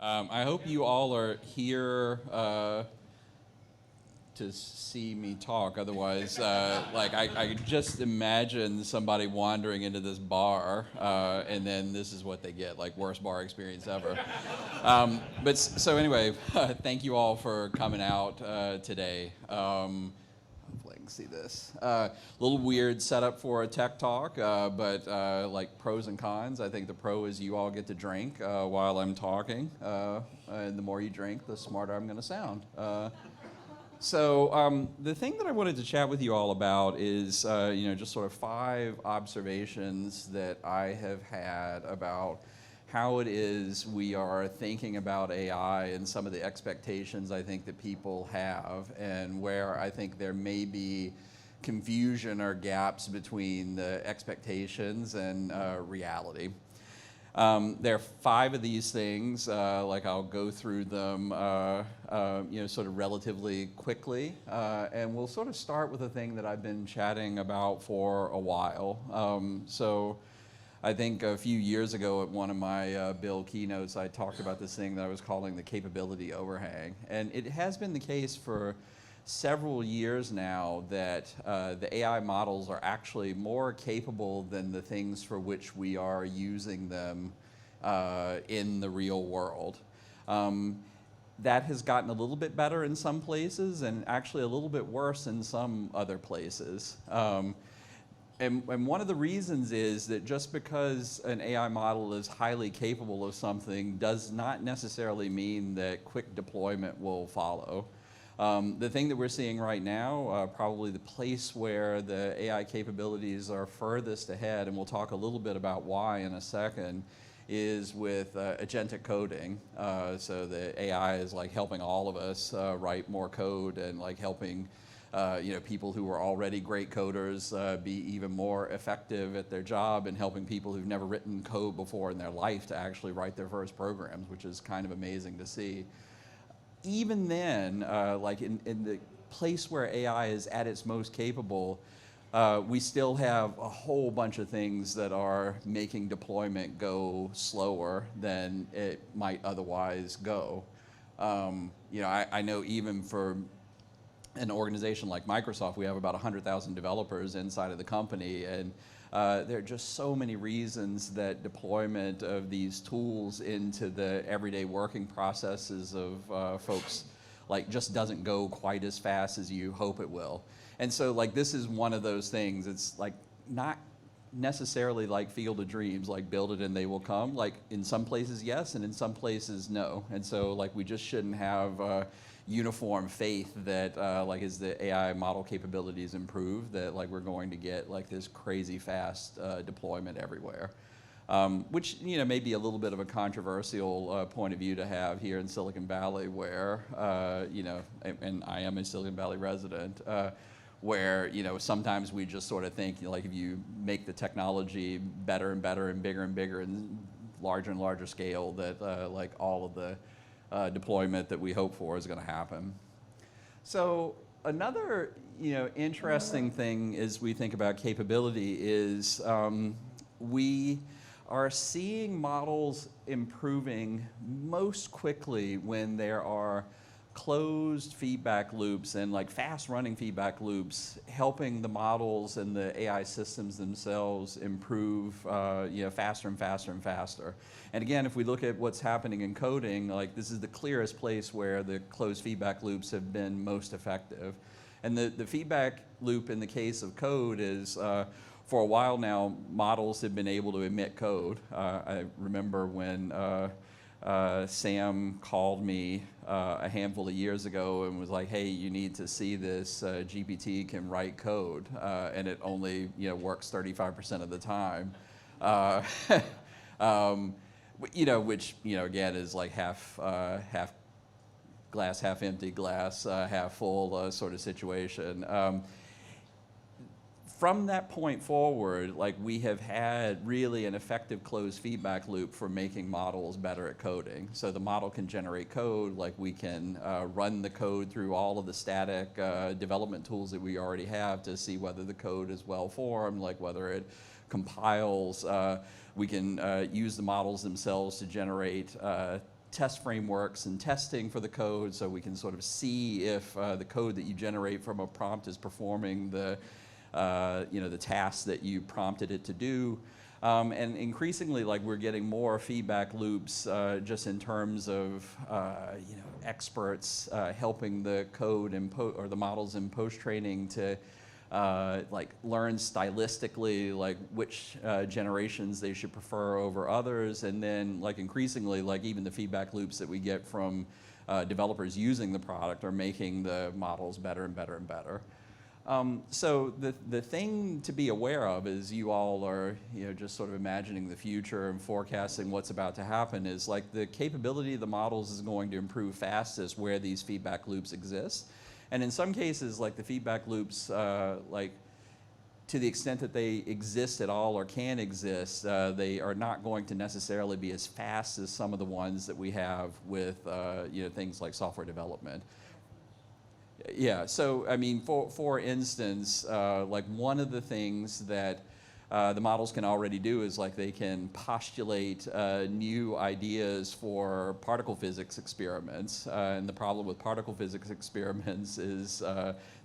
I hope you all are here to see me talk. Otherwise, I just imagine somebody wandering into this bar, and then this is what they get, like worst bar experience ever. So anyway, thank you all for coming out today. Hopefully I can see this. Little weird setup for a tech talk, but like pros and cons. I think the pro is you all get to drink while I'm talking, and the more you drink, the smarter I'm going to sound. So the thing that I wanted to chat with you all about is, just sort of 5 observations that I have had about how it is we are thinking about AI and some of the expectations I think that people have, and where I think there may be confusion or gaps between the expectations and reality. There are 5 of these things, I'll go through them, sort of relatively quickly, and we'll sort of start with a thing that I've been chatting about for a while. So I think a few years ago at one of my Bill keynotes, I talked about this thing that I was calling the capability overhang. And it has been the case for several years now that the AI models are actually more capable than the things for which we are using them in the real world. That has gotten a little bit better in some places and actually a little bit worse in some other places. And one of the reasons is that just because an AI model is highly capable of something does not necessarily mean that quick deployment will follow. The thing that we're seeing right now, probably the place where the AI capabilities are furthest ahead, and we'll talk a little bit about why in a second, is with agentic coding. So the AI is like helping all of us write more code and like helping people who are already great coders be even more effective at their job, and helping people who've never written code before in their life to actually write their first programs, which is kind of amazing to see. Even then, in the place where AI is at its most capable, we still have a whole bunch of things that are making deployment go slower than it might otherwise go. I know even for an organization like Microsoft, we have about 100,000 developers inside of the company, and there are just so many reasons that deployment of these tools into the everyday working processes of folks just doesn't go quite as fast as you hope it will. And so this is one of those things. It's not necessarily like Field of Dreams, like build it and they will come. In some places yes, and in some places no. And so we just shouldn't have uniform faith that as the AI model capabilities improve, that we're going to get this crazy fast deployment everywhere. Which may be a little bit of a controversial point of view to have here in Silicon Valley, where and I am a Silicon Valley resident, where sometimes we just sort of think if you make the technology better and better and bigger and larger scale, that all of the deployment that we hope for is going to happen. So another interesting thing as we think about capability is we are seeing models improving most quickly when there are closed feedback loops and fast running feedback loops helping the models and the AI systems themselves improve faster and faster and faster. And again, if we look at what's happening in coding, this is the clearest place where the closed feedback loops have been most effective. And the feedback loop in the case of code is for a while now, models have been able to emit code. I remember when Sam called me a handful of years ago and was like, hey, you need to see this, GPT can write code, and it only works 35% of the time. Which again is half glass half empty, glass half full sort of situation. From that point forward, we have had really an effective closed feedback loop for making models better at coding. So the model can generate code, we can run the code through all of the static development tools that we already have to see whether the code is well formed, whether it compiles. We can use the models themselves to generate test frameworks and testing for the code, so we can sort of see if the code that you generate from a prompt is performing the the tasks that you prompted it to do. And increasingly, like, we're getting more feedback loops just in terms of experts helping the code and or the models in post-training to like learn stylistically like which generations they should prefer over others, and then like increasingly like even the feedback loops that we get from developers using the product are making the models better and better and better. So the thing to be aware of is you all are just sort of imagining the future and forecasting what's about to happen, is like the capability of the models is going to improve fastest where these feedback loops exist. And in some cases, like the feedback loops, like to the extent that they exist at all or can exist, they are not going to necessarily be as fast as some of the ones that we have with things like software development. Yeah, so I mean, for instance, like one of the things that the models can already do is like they can postulate new ideas for particle physics experiments. And the problem with particle physics experiments is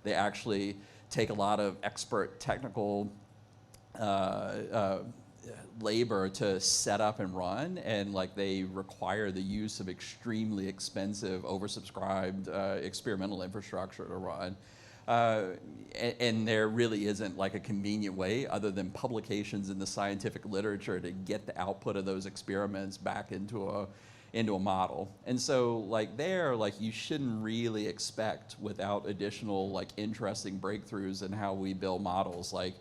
they actually take a lot of expert technical labor to set up and run, and like they require the use of extremely expensive, oversubscribed experimental infrastructure to run. And there really isn't like a convenient way other than publications in the scientific literature to get the output of those experiments back into a model. And so like there, like you shouldn't really expect, without additional like interesting breakthroughs in how we build models, like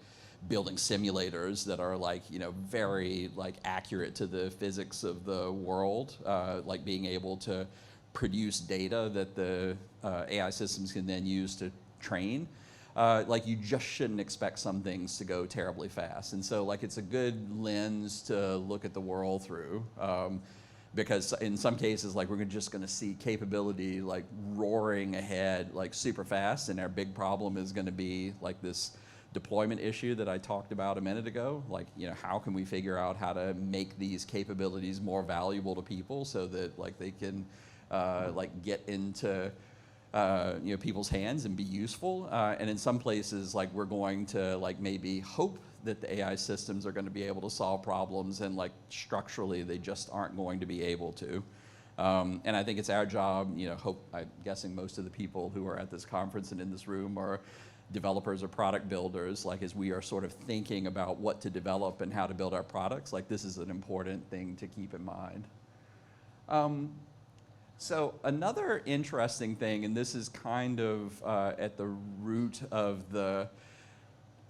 building simulators that are like very like accurate to the physics of the world, like being able to produce data that the AI systems can then use to train. Like you just shouldn't expect some things to go terribly fast. And so like it's a good lens to look at the world through, because in some cases like we're just going to see capability like roaring ahead like super fast, and our big problem is going to be like this deployment issue that I talked about a minute ago. Like how can we figure out how to make these capabilities more valuable to people so that like they can like get into people's hands and be useful. And in some places, like we're going to like maybe hope that the AI systems are going to be able to solve problems, and like structurally they just aren't going to be able to. And I think it's our job, I'm guessing most of the people who are at this conference and in this room are developers or product builders, like as we are sort of thinking about what to develop and how to build our products, like this is an important thing to keep in mind. So another interesting thing, and this is kind of at the root of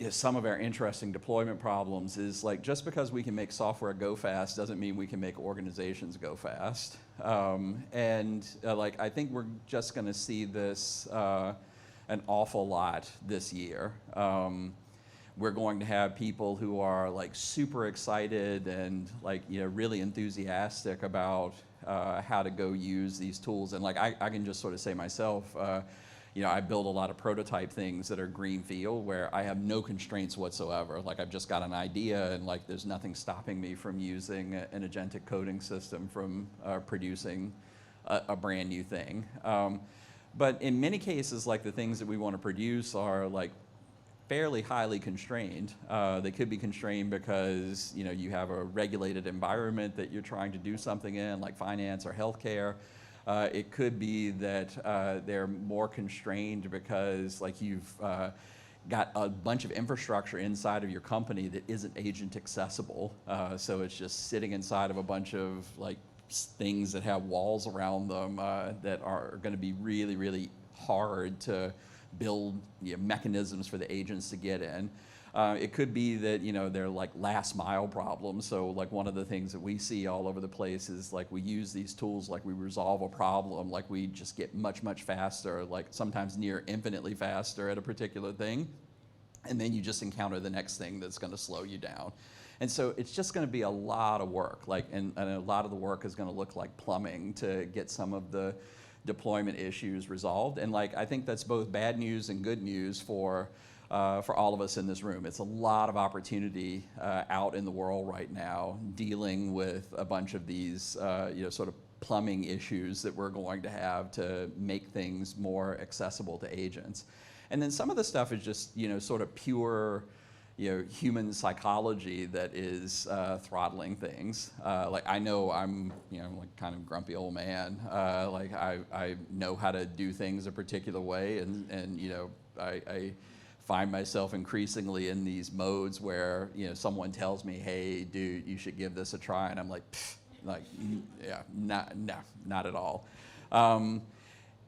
some of our interesting deployment problems, is like just because we can make software go fast doesn't mean we can make organizations go fast. Like I think we're just going to see this an awful lot this year. We're going to have people who are like super excited and like really enthusiastic about how to go use these tools. And like I can just sort of say myself, I build a lot of prototype things that are greenfield where I have no constraints whatsoever. Like I've just got an idea, and like there's nothing stopping me from using an agentic coding system from producing a brand new thing. But in many cases, like the things that we want to produce are like fairly highly constrained. They could be constrained because you have a regulated environment that you're trying to do something in, like finance or healthcare. It could be that they're more constrained because like you've got a bunch of infrastructure inside of your company that isn't agent accessible. So it's just sitting inside of a bunch of like things that have walls around them that are going to be really, really hard to build mechanisms for the agents to get in. It could be that they're like last mile problems. So like one of the things that we see all over the place is like we use these tools, like we resolve a problem, like we just get much, much faster, like sometimes near infinitely faster at a particular thing. And then you just encounter the next thing that's going to slow you down. And so it's just going to be a lot of work, like, and a lot of the work is going to look like plumbing to get some of the deployment issues resolved. And like, I think that's both bad news and good news for all of us in this room. It's a lot of opportunity out in the world right now dealing with a bunch of these sort of plumbing issues that we're going to have to make things more accessible to agents. And then some of the stuff is just, sort of pure, human psychology that is throttling things. Like I know I'm, like kind of grumpy old man. Like I know how to do things a particular way, and I find myself increasingly in these modes where someone tells me, "Hey, dude, you should give this a try," and I'm like, yeah, not at all.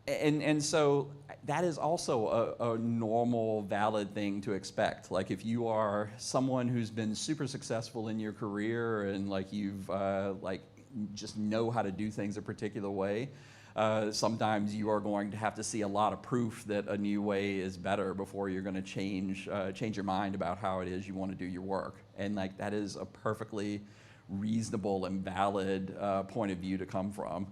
And so that is also a normal, valid thing to expect. Like if you are someone who's been super successful in your career and like you've just know how to do things a particular way, sometimes you are going to have to see a lot of proof that a new way is better before you're going to change your mind about how it is you want to do your work. And like that is a perfectly reasonable and valid point of view to come from.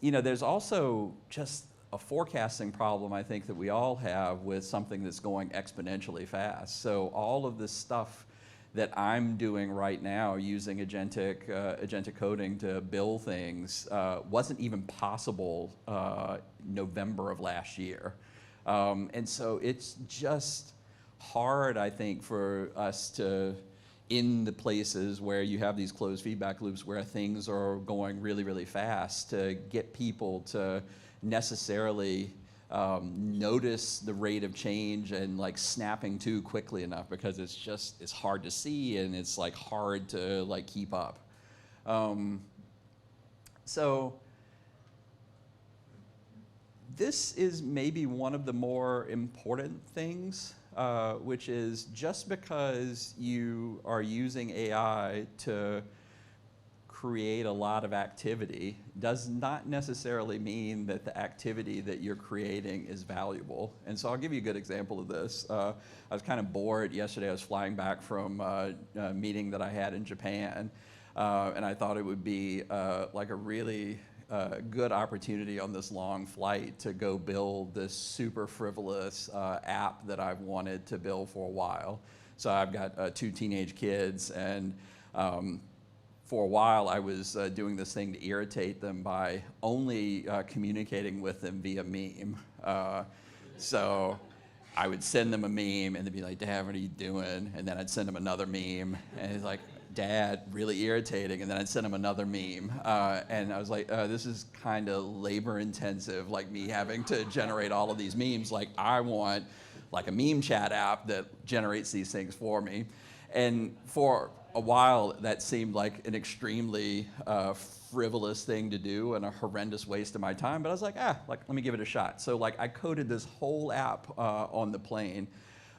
There's also just a forecasting problem, I think, that we all have with something that's going exponentially fast. So all of this stuff that I'm doing right now using agentic coding to build things wasn't even possible November of last year. And so it's just hard, I think, for us to, in the places where you have these closed feedback loops where things are going really, really fast, to get people to necessarily notice the rate of change and like snapping to quickly enough, because it's hard to see and it's like hard to like keep up. So this is maybe one of the more important things, which is just because you are using AI to create a lot of activity does not necessarily mean that the activity that you're creating is valuable. And so I'll give you a good example of this. I was kind of bored yesterday. I was flying back from a meeting that I had in Japan, and I thought it would be like a really good opportunity on this long flight to go build this super frivolous app that I've wanted to build for a while. So I've got 2 teenage kids, and for a while I was doing this thing to irritate them by only communicating with them via meme. So I would send them a meme and they'd be like, "Dad, what are you doing?" And then I'd send them another meme and it's like, "Dad, really irritating." And then I'd send him another meme. And I was like, this is kind of labor intensive, like me having to generate all of these memes. Like I want like a meme chat app that generates these things for me. And for a while that seemed like an extremely frivolous thing to do and a horrendous waste of my time. But I was like, let me give it a shot. So like I coded this whole app on the plane.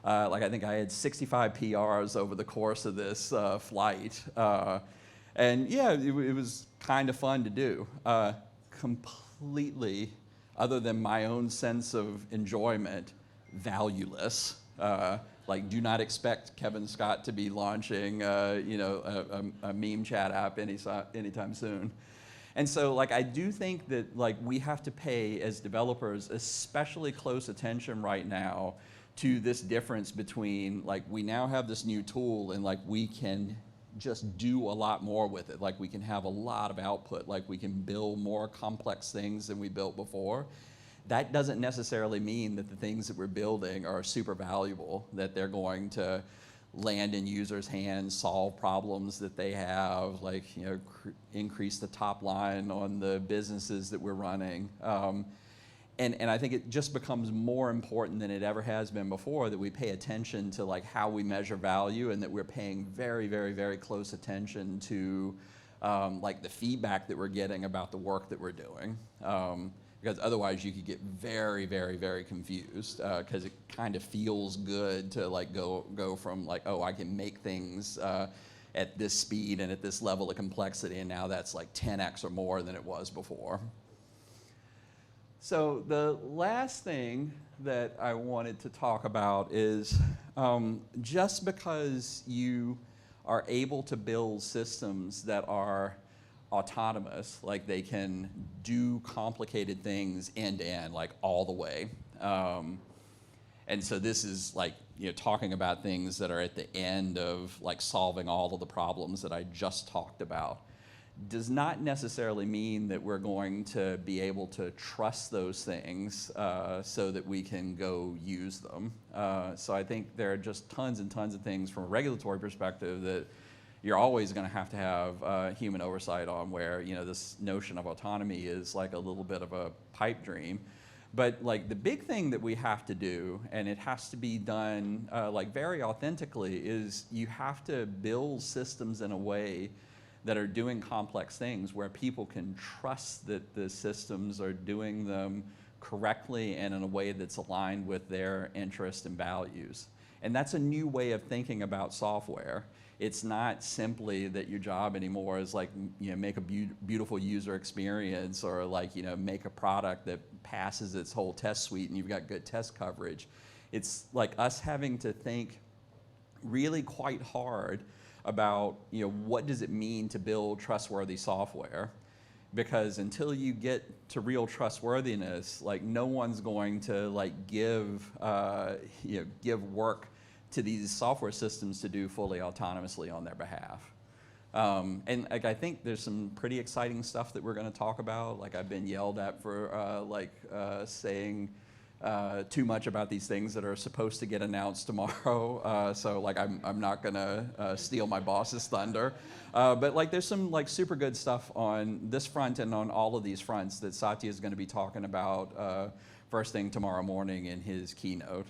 Like I think I had 65 PRs over the course of this flight. And yeah, it was kind of fun to do. Completely, other than my own sense of enjoyment, valueless. Like do not expect Kevin Scott to be launching a meme chat app anytime soon. And so like I do think that like we have to pay as developers especially close attention right now to this difference between like we now have this new tool and like we can just do a lot more with it. Like we can have a lot of output, like we can build more complex things than we built before. That doesn't necessarily mean that the things that we're building are super valuable, that they're going to land in users' hands, solve problems that they have, like increase the top line on the businesses that we're running. And I think it just becomes more important than it ever has been before that we pay attention to like how we measure value, and that we're paying very, very, very close attention to like the feedback that we're getting about the work that we're doing. Because otherwise you could get very, very, very confused, because it kind of feels good to like go from like, oh, I can make things at this speed and at this level of complexity, and now that's like 10x or more than it was before. So the last thing that I wanted to talk about is just because you are able to build systems that are autonomous, like they can do complicated things end to end, like all the way. And so this is like, talking about things that are at the end of like solving all of the problems that I just talked about. does not necessarily mean that we're going to be able to trust those things so that we can go use them. So I think there are just tons and tons of things from a regulatory perspective that you're always going to have human oversight on, where this notion of autonomy is like a little bit of a pipe dream. But like the big thing that we have to do, and it has to be done like very authentically, is you have to build systems in a way that are doing complex things where people can trust that the systems are doing them correctly and in a way that's aligned with their interests and values. And that's a new way of thinking about software. It's not simply that your job anymore is like, make a beautiful user experience, or like, make a product that passes its whole test suite and you've got good test coverage. It's like us having to think really quite hard about, what does it mean to build trustworthy software? Because until you get to real trustworthiness, like no one's going to like give work to these software systems to do fully autonomously on their behalf. And like, I think there's some pretty exciting stuff that we're going to talk about. Like I've been yelled at for saying too much about these things that are supposed to get announced tomorrow. So like I'm not going to steal my boss's thunder. But like there's some like super good stuff on this front and on all of these fronts that Satya is going to be talking about first thing tomorrow morning in his keynote.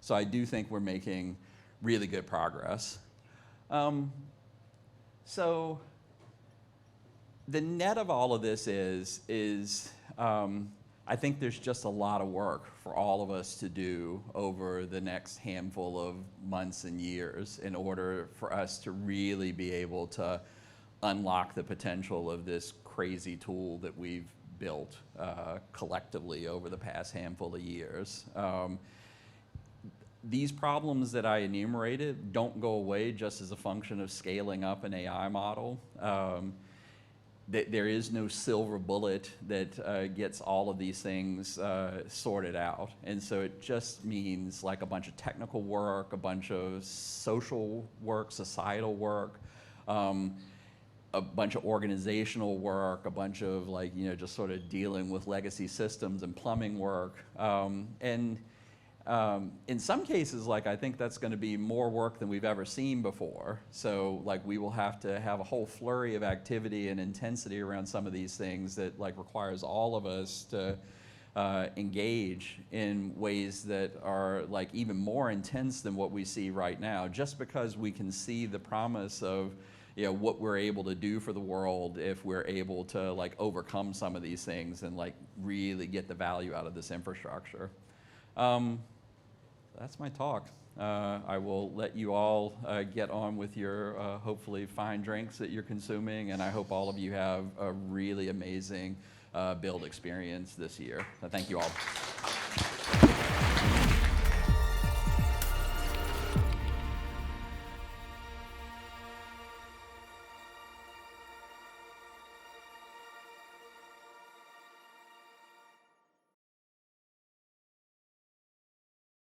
So I do think we're making really good progress. So the net of all of this is I think there's just a lot of work for all of us to do over the next handful of months and years in order for us to really be able to unlock the potential of this crazy tool that we've built collectively over the past handful of years. These problems that I enumerated don't go away just as a function of scaling up an AI model. There is no silver bullet that gets all of these things sorted out. And so it just means like a bunch of technical work, a bunch of social work, societal work, a bunch of organizational work, a bunch of like, just sort of dealing with legacy systems and plumbing work. In some cases, like I think that's going to be more work than we've ever seen before. So like we will have to have a whole flurry of activity and intensity around some of these things that like requires all of us to engage in ways that are like even more intense than what we see right now, just because we can see the promise of what we're able to do for the world if we're able to like overcome some of these things and like really get the value out of this infrastructure. That's my talk. I will let you all get on with your hopefully fine drinks that you're consuming, and I hope all of you have a really amazing build experience this year. Thank you all.